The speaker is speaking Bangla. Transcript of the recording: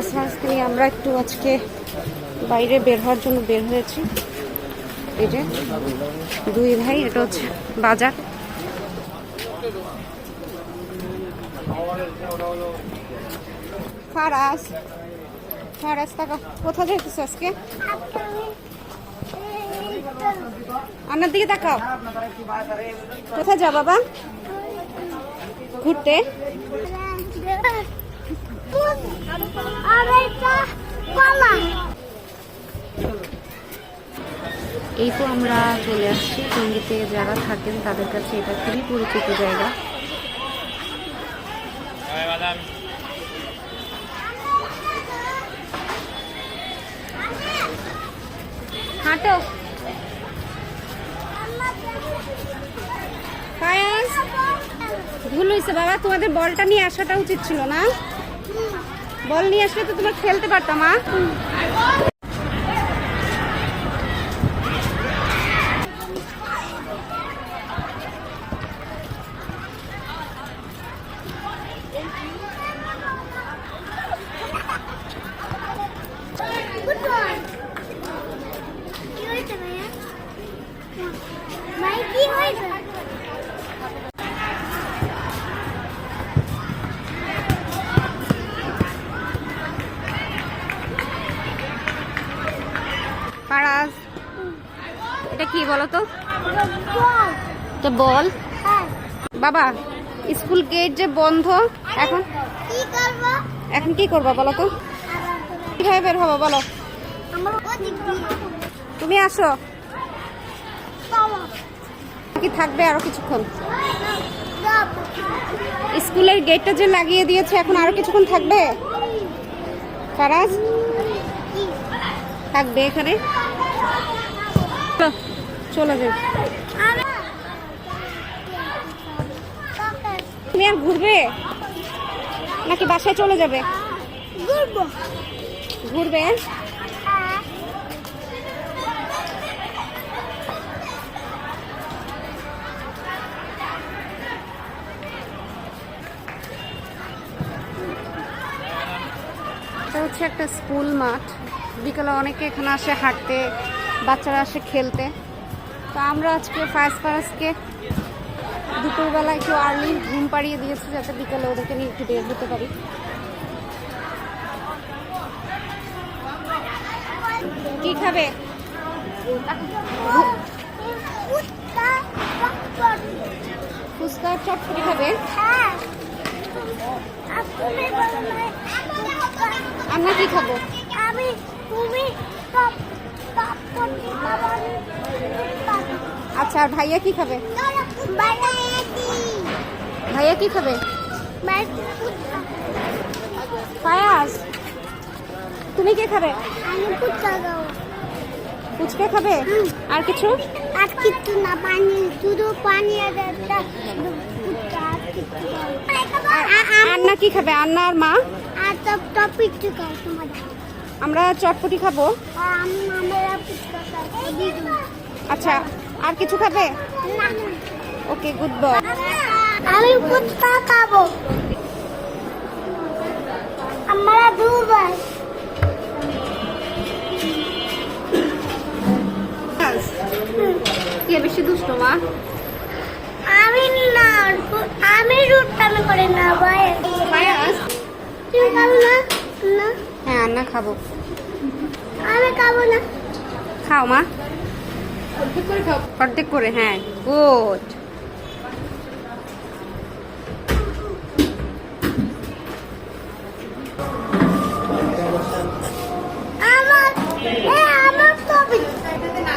আজকে আমরা একটু আজকে বাইরে বের হওয়ার জন্য বের হয়েছি। এই যে দুই ভাই, এটা হচ্ছে বাজার। ফারাজ, ফারাজ টাকা কোথায় যাইতেছ আজকে? আমার দিকে তাকাও। কোথায় যাও বাবা? ঘুরতে। এই তো আমরা চলে আসছি টঙ্গীতে। যারা থাকেন তাদের কাছে এটা খুবই পরিচিত জায়গা। হাঁটো। ভুল হয়েছে বাবা, তোমাদের বলটা নিয়ে আসাটা উচিত ছিল না। বল নিয়ে আসলে তো তোমরা খেলতে পারতাম। ফারাজ, এটা কি বলো তো? এটা বল। বাবা, স্কুল গেট যে বন্ধ, এখন কি করবা বলো তো? কিভাবে বের হবো বলো? তুমি আসো। কি থাকবে আরো কিছুক্ষণ? স্কুলের গেটটা যে লাগিয়ে দিয়েছে, এখন আরো কিছুক্ষণ থাকবে? ফারাজ থাকবে এখানে। চলে যাবে। তুমি আর ঘুরবে নাকি বাসায় চলে যাবে? ঘুরবে। এটা হচ্ছে একটা স্কুল মাঠ। বিকালে অনেকে এখানে আসে হাঁটতে, বাচ্চারা আসে খেলতে। তো আমরা আজকে ফারাজকে দুপুরবেলা একটু আর্লি ঘুম পাড়িয়ে দিয়েছি, যাতে বিকালে ওদেরকে নিয়ে একটু বের হতে পারি। কি খাবে? ফুচকা চটপটি খাবে? আমরা কি খাবো? আচ্ছা, আর ভাইয়া কি খাবে? ভাইয়া কি খাবে? ফায়াজ, তুমি কি খাবে? ফুচকা খাবে? আর কিছু? আর কিছু না, পানি, শুধু পানি। আন্না কি খাবে? আন্না আর মা? আর চটপটি খাও তোমাদের। আমরা চটপটি খাবো। আচ্ছা, আর কিছু খাবে? ওকে, গুড বয়। আমি ফুচকা খাবো। আমরা দুবার। কে বেশি দুষ্ট মা? আমি না, আমি রুটটামি করে না ভাই। তুমি খাবো না? না। হ্যাঁ, আন্না খাবো। আমি খাবো না। খাও মা, অর্ধেক করে খাও। অর্ধেক করে, হ্যাঁ, গুড। আমার কবি না।